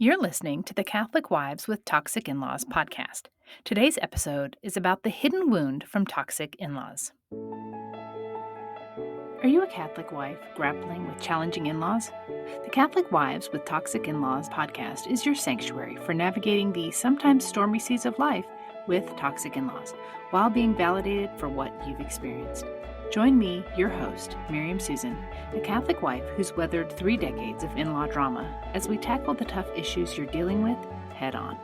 You're listening to the Catholic Wives with Toxic In-Laws podcast. Today's episode is about the hidden wound from toxic in-laws. Are you a Catholic wife grappling with challenging in-laws? The Catholic Wives with Toxic In-Laws podcast is your sanctuary for navigating the sometimes stormy seas of life with toxic in-laws while being validated for what you've experienced. Join me, your host, Miriam Susan, a Catholic wife who's weathered 3 decades of in-law drama, as we tackle the tough issues you're dealing with head on.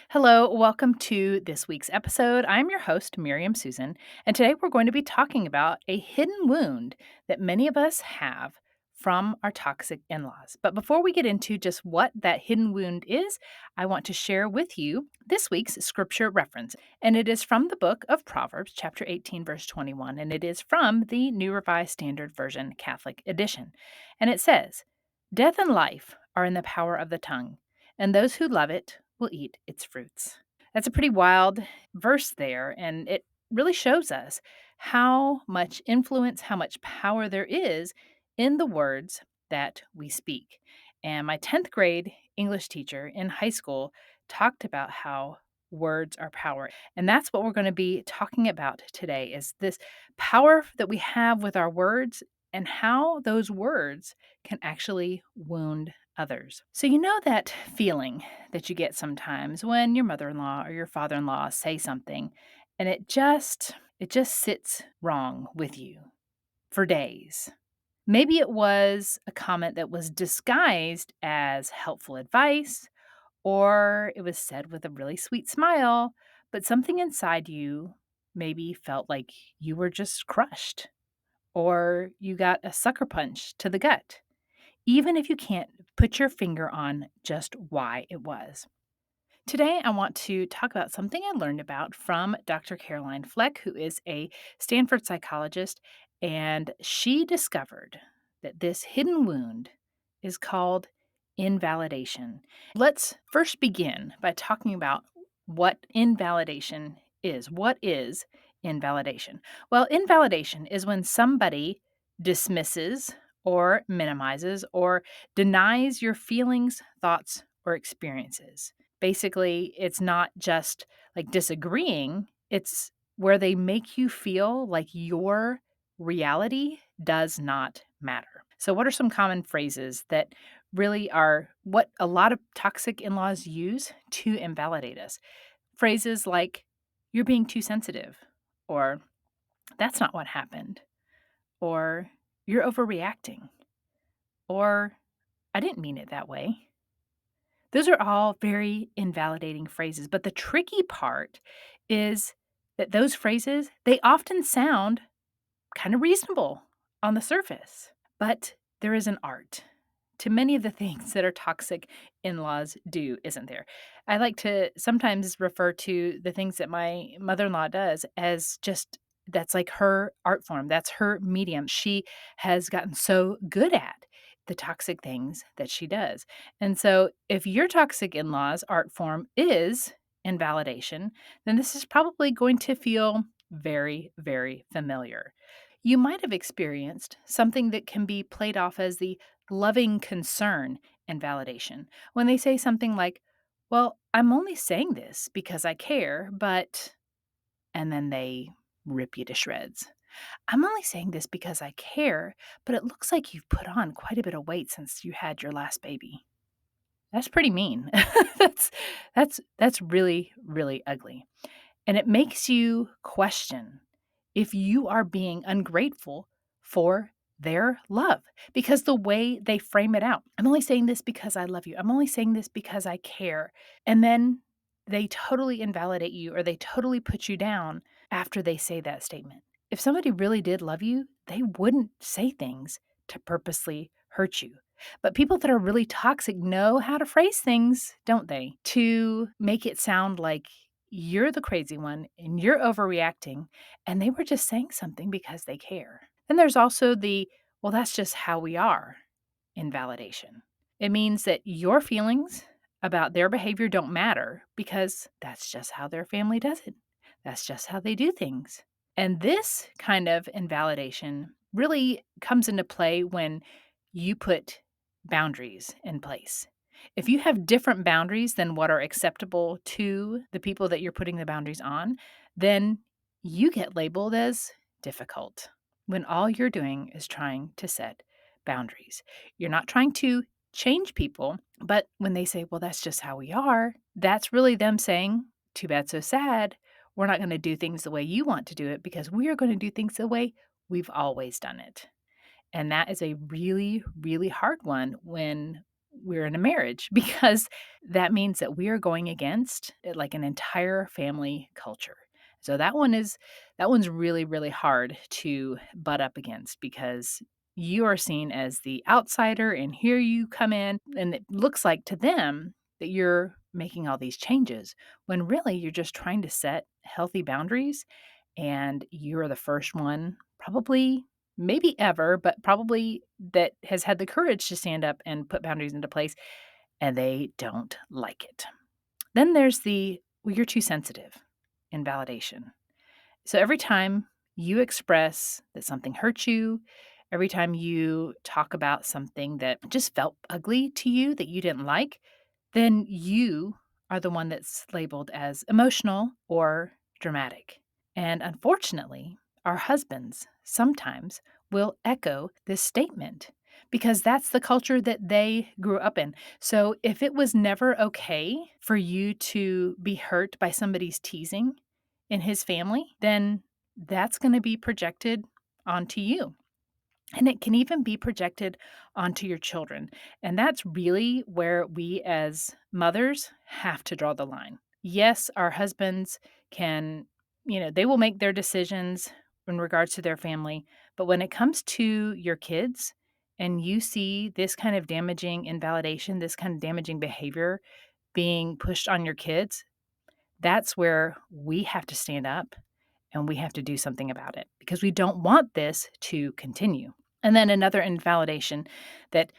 Hello, welcome to this week's episode. I'm your host, Miriam Susan, and today we're going to be talking about a hidden wound that many of us have from our toxic in-laws. But before we get into just what that hidden wound is, I want to share with you this week's scripture reference. And it is from the book of Proverbs, chapter 18, verse 21, and it is from the New Revised Standard Version Catholic edition. And it says, "Death and life are in the power of the tongue, and those who love it will eat its fruits." That's a pretty wild verse there, and it really shows us how much influence, how much power there is in the words that we speak. And my 10th grade English teacher in high school talked about how words are power. And that's what we're going to be talking about today, is this power that we have with our words and how those words can actually wound others. So you know that feeling that you get sometimes when your mother-in-law or your father-in-law say something and it just sits wrong with you for days. Maybe it was a comment that was disguised as helpful advice, or it was said with a really sweet smile, but something inside you maybe felt like you were just crushed, or you got a sucker punch to the gut, even if you can't put your finger on just why it was. Today, I want to talk about something I learned about from Dr. Caroline Fleck, who is a Stanford psychologist, and she discovered that this hidden wound is called invalidation. Let's first begin by talking about what invalidation is. What is invalidation? Well, invalidation is when somebody dismisses or minimizes or denies your feelings, thoughts, or experiences. Basically, it's not just like disagreeing, it's where they make you feel like your reality does not matter. So, what are some common phrases that really are what a lot of toxic in laws use to invalidate us? Phrases like, "You're being too sensitive," or "That's not what happened," or "You're overreacting," or "I didn't mean it that way." Those are all very invalidating phrases, but the tricky part is that those phrases, they often sound kind of reasonable on the surface, but there is an art to many of the things that our toxic in-laws do, isn't there? I like to sometimes refer to the things that my mother-in-law does as just that's like her art form. That's her medium. She has gotten so good at the toxic things that she does. And so if your toxic in-laws art form is invalidation, then this is probably going to feel very, very familiar. You might have experienced something that can be played off as the loving concern and validation. When they say something like, "Well, I'm only saying this because I care, but," and then they rip you to shreds. "I'm only saying this because I care, but it looks like you've put on quite a bit of weight since you had your last baby." That's pretty mean. That's that's really, really ugly. And it makes you question if you are being ungrateful for their love, because the way they frame it out, "I'm only saying this because I love you. I'm only saying this because I care." And then they totally invalidate you or they totally put you down after they say that statement. If somebody really did love you, they wouldn't say things to purposely hurt you. But people that are really toxic know how to phrase things, don't they? To make it sound like you're the crazy one and you're overreacting, and they were just saying something because they care. Then there's also the, "Well, that's just how we are," invalidation. It means that your feelings about their behavior don't matter because that's just how their family does it. That's just how they do things. And this kind of invalidation really comes into play when you put boundaries in place. If you have different boundaries than what are acceptable to the people that you're putting the boundaries on, then you get labeled as difficult when all you're doing is trying to set boundaries. You're not trying to change people, but when they say, well, that's just how we are, that's really them saying, too bad, so sad. We're not going to do things the way you want to do it because we are going to do things the way we've always done it. And that is a really, really hard one when we're in a marriage because that means that we are going against like an entire family culture. So that one's really, really hard to butt up against because you are seen as the outsider and here you come in and it looks like to them that you're making all these changes when really you're just trying to set healthy boundaries and you're the first one probably maybe ever, but probably that has had the courage to stand up and put boundaries into place, and they don't like it. Then there's the, well, you're too sensitive invalidation. So every time you express that something hurt you, every time you talk about something that just felt ugly to you that you didn't like, then you are the one that's labeled as emotional or dramatic. And unfortunately, our husbands sometimes will echo this statement because that's the culture that they grew up in. So if it was never okay for you to be hurt by somebody's teasing in his family, then that's going to be projected onto you. And it can even be projected onto your children. And that's really where we as mothers have to draw the line. Yes, our husbands can, they will make their decisions in regards to their family. But when it comes to your kids and you see this kind of damaging invalidation, this kind of damaging behavior being pushed on your kids, that's where we have to stand up and we have to do something about it because we don't want this to continue. And then another invalidation that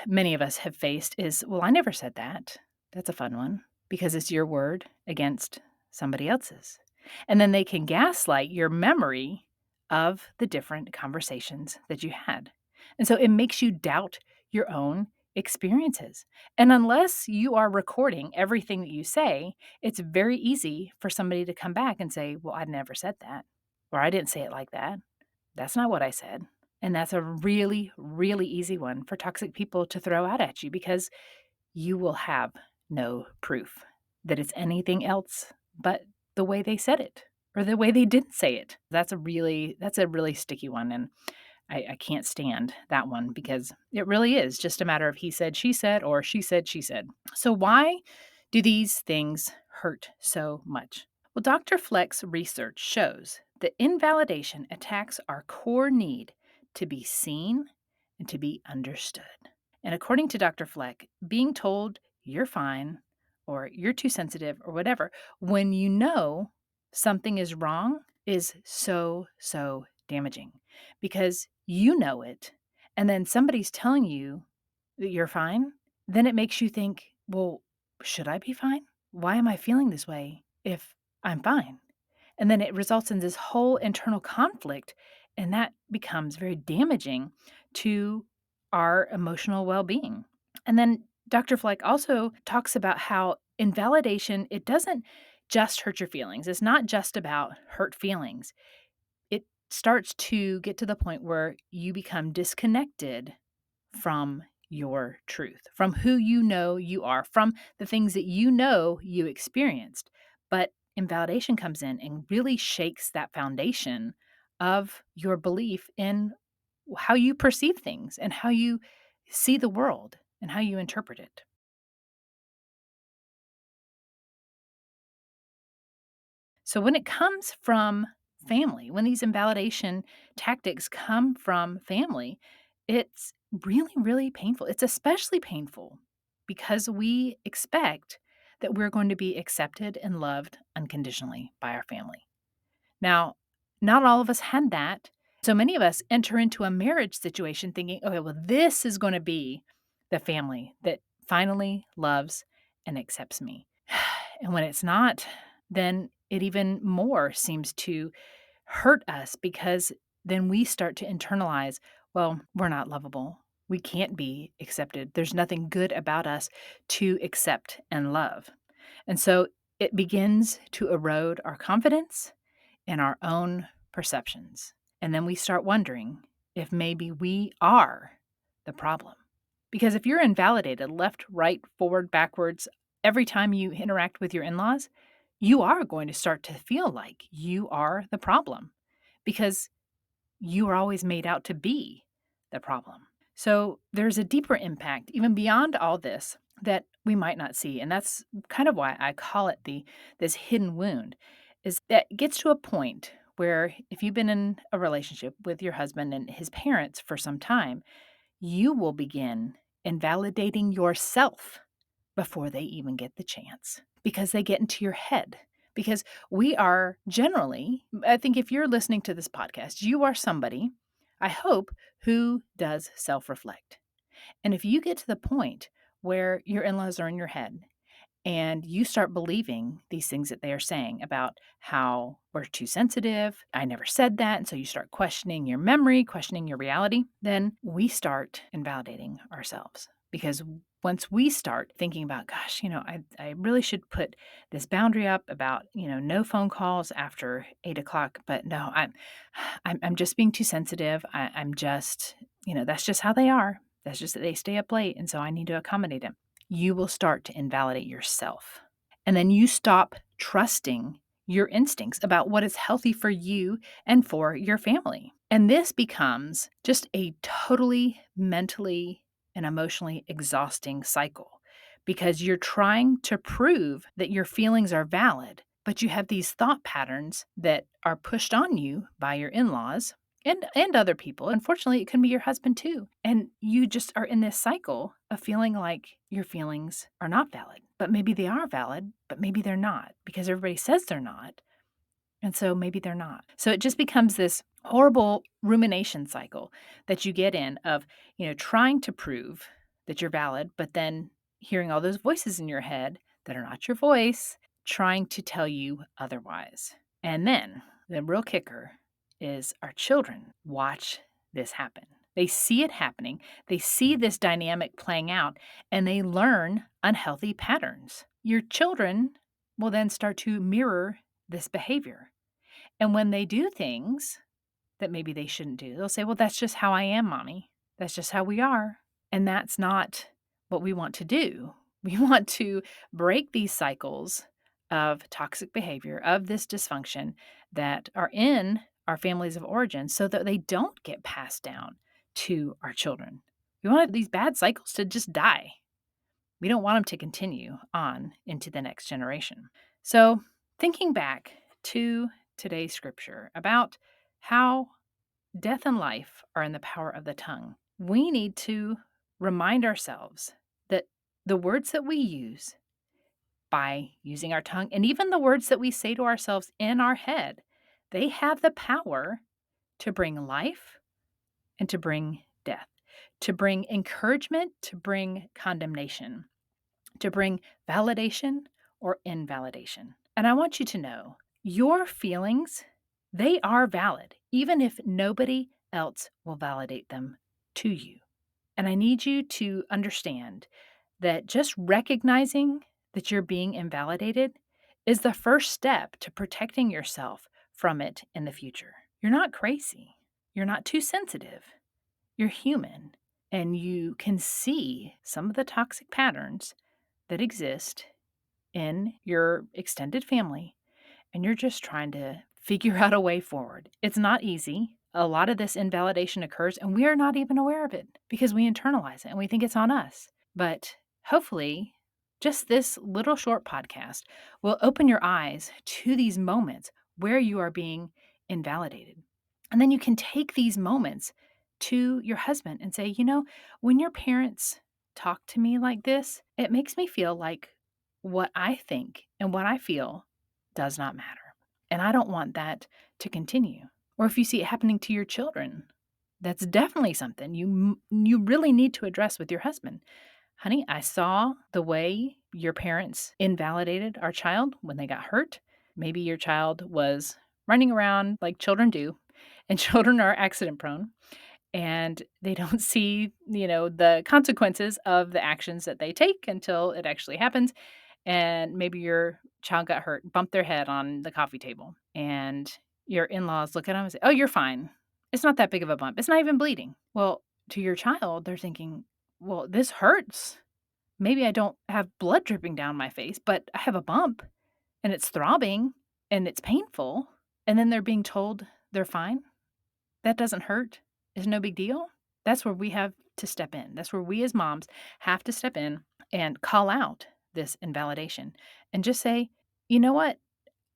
many of us have faced is, well, I never said that. That's a fun one because it's your word against somebody else's. And then they can gaslight your memory of the different conversations that you had. And so it makes you doubt your own experiences. And unless you are recording everything that you say, it's very easy for somebody to come back and say, well, I never said that, or I didn't say it like that. That's not what I said. And that's a really, really easy one for toxic people to throw out at you because you will have no proof that it's anything else but the way they said it or the way they didn't say it. That's a really sticky one. And I can't stand that one because it really is just a matter of he said, she said, or she said, she said. So why do these things hurt so much? Well, Dr. Fleck's research shows that invalidation attacks our core need to be seen and to be understood. And according to Dr. Fleck, being told you're fine or you're too sensitive or whatever, when you know something is wrong, is so, so damaging because you know it. And then somebody's telling you that you're fine. Then it makes you think, well, should I be fine? Why am I feeling this way if I'm fine? And then it results in this whole internal conflict, and that becomes very damaging to our emotional well being. And then Dr. Fleck also talks about how invalidation, it doesn't just hurt your feelings. It's not just about hurt feelings. It starts to get to the point where you become disconnected from your truth, from who you know you are, from the things that you know you experienced. But invalidation comes in and really shakes that foundation of your belief in how you perceive things and how you see the world and how you interpret it. So when it comes from family, when these invalidation tactics come from family, it's really, really painful. It's especially painful because we expect that we're going to be accepted and loved unconditionally by our family. Now, not all of us had that. So many of us enter into a marriage situation thinking, okay, well, this is going to be the family that finally loves and accepts me. And when it's not, then it even more seems to hurt us because then we start to internalize, well, we're not lovable. We can't be accepted. There's nothing good about us to accept and love. And so it begins to erode our confidence in our own perceptions. And then we start wondering if maybe we are the problem. Because if you're invalidated left, right, forward, backwards, every time you interact with your in laws, you are going to start to feel like you are the problem because you are always made out to be the problem. So there's a deeper impact, even beyond all this, that we might not see. And that's kind of why I call it this hidden wound, is that it gets to a point where if you've been in a relationship with your husband and his parents for some time, you will begin invalidating yourself before they even get the chance because they get into your head. Because we are generally, I think if you're listening to this podcast, you are somebody, I hope, who does self reflect. And if you get to the point where your in laws are in your head and you start believing these things that they are saying about how we're too sensitive, I never said that, and so you start questioning your memory, questioning your reality, then we start invalidating ourselves. Because once we start thinking about, gosh, I really should put this boundary up about, no phone calls after 8 o'clock, but no, I'm just being too sensitive. I'm just, that's just how they are. That's just that they stay up late, and so I need to accommodate them. You will start to invalidate yourself. And then you stop trusting your instincts about what is healthy for you and for your family. And this becomes just a totally mentally and emotionally exhausting cycle because you're trying to prove that your feelings are valid, but you have these thought patterns that are pushed on you by your in-laws and other people. Unfortunately, it can be your husband too. And you just are in this cycle of feeling like your feelings are not valid. But maybe they are valid, but maybe they're not because everybody says they're not. And so maybe they're not. So it just becomes this horrible rumination cycle that you get in of, trying to prove that you're valid, but then hearing all those voices in your head that are not your voice, trying to tell you otherwise. And then the real kicker is our children watch this happen. They see it happening. They see this dynamic playing out and they learn unhealthy patterns. Your children will then start to mirror this behavior. And when they do things that maybe they shouldn't do, they'll say, well, that's just how I am, mommy. That's just how we are. And that's not what we want to do. We want to break these cycles of toxic behavior, of this dysfunction that are in our families of origin so that they don't get passed down to our children. We want these bad cycles to just die. We don't want them to continue on into the next generation. So, thinking back to today's scripture about how death and life are in the power of the tongue, we need to remind ourselves that the words that we use by using our tongue, and even the words that we say to ourselves in our head, they have the power to bring life and to bring death, to bring encouragement, to bring condemnation, to bring validation or invalidation. And I want you to know your feelings, they are valid, even if nobody else will validate them to you. And I need you to understand that just recognizing that you're being invalidated is the first step to protecting yourself from it in the future. You're not crazy. You're not too sensitive. You're human. And you can see some of the toxic patterns that exist in your extended family, and you're just trying to figure out a way forward. It's not easy. A lot of this invalidation occurs, and we are not even aware of it because we internalize it and we think it's on us. But hopefully, just this little short podcast will open your eyes to these moments where you are being invalidated. And then you can take these moments to your husband and say, when your parents talk to me like this, it makes me feel like what I think and what I feel does not matter. And I don't want that to continue. Or if you see it happening to your children, that's definitely something you really need to address with your husband. Honey, I saw the way your parents invalidated our child when they got hurt. Maybe your child was running around like children do, and children are accident prone. and they don't see, the consequences of the actions that they take until it actually happens. And maybe your child got hurt, bumped their head on the coffee table, and your in-laws look at them and say, "Oh, you're fine. It's not that big of a bump. It's not even bleeding." Well, to your child, they're thinking, "Well, this hurts. Maybe I don't have blood dripping down my face, but I have a bump and it's throbbing and it's painful." And then they're being told they're fine. That doesn't hurt. It's no big deal. That's where we have to step in. That's where we as moms have to step in and call out this invalidation and just say, "You know what?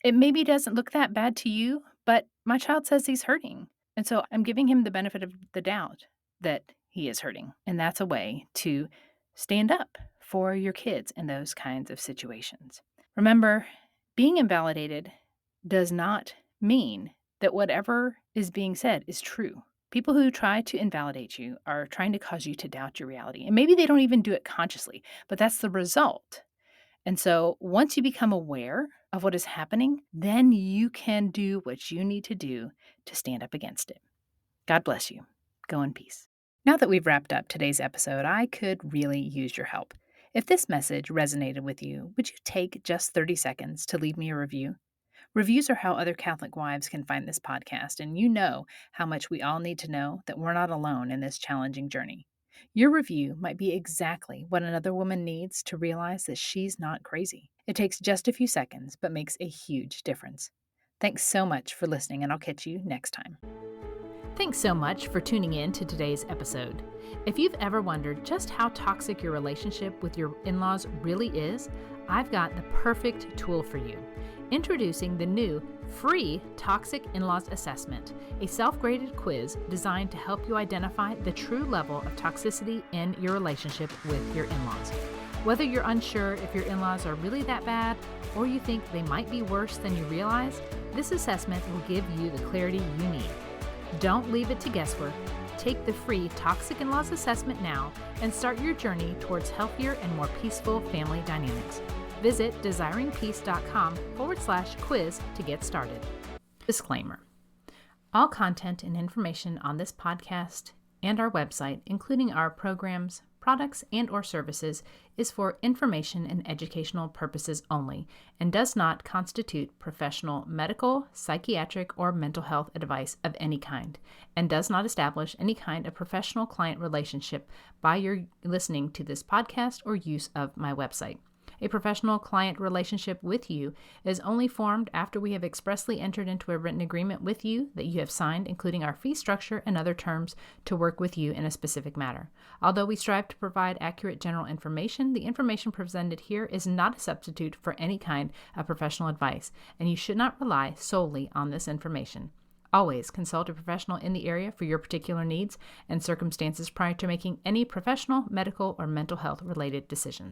It maybe doesn't look that bad to you, but my child says he's hurting. And so I'm giving him the benefit of the doubt that he is hurting." And that's a way to stand up for your kids in those kinds of situations. Remember, being invalidated does not mean that whatever is being said is true. People who try to invalidate you are trying to cause you to doubt your reality. And maybe they don't even do it consciously, but that's the result. And so once you become aware of what is happening, then you can do what you need to do to stand up against it. God bless you. Go in peace. Now that we've wrapped up today's episode, I could really use your help. If this message resonated with you, would you take just 30 seconds to leave me a review? Reviews are how other Catholic wives can find this podcast, and you know how much we all need to know that we're not alone in this challenging journey. Your review might be exactly what another woman needs to realize that she's not crazy. It takes just a few seconds, but makes a huge difference. Thanks so much for listening, and I'll catch you next time. Thanks so much for tuning in to today's episode. If you've ever wondered just how toxic your relationship with your in-laws really is, I've got the perfect tool for you. Introducing the new free Toxic In-Laws Assessment, a self-graded quiz designed to help you identify the true level of toxicity in your relationship with your in-laws. Whether you're unsure if your in-laws are really that bad or you think they might be worse than you realize, this assessment will give you the clarity you need. Don't leave it to guesswork. Take the free Toxic In-Laws Assessment now and start your journey towards healthier and more peaceful family dynamics. Visit desiringpeace.com/quiz to get started. Disclaimer. All content and information on this podcast and our website, including our programs, products, and/or services, is for information and educational purposes only and does not constitute professional medical, psychiatric, or mental health advice of any kind, and does not establish any kind of professional client relationship by your listening to this podcast or use of my website. A professional client relationship with you is only formed after we have expressly entered into a written agreement with you that you have signed, including our fee structure and other terms to work with you in a specific matter. Although we strive to provide accurate general information, the information presented here is not a substitute for any kind of professional advice, and you should not rely solely on this information. Always consult a professional in the area for your particular needs and circumstances prior to making any professional, medical, or mental health related decisions.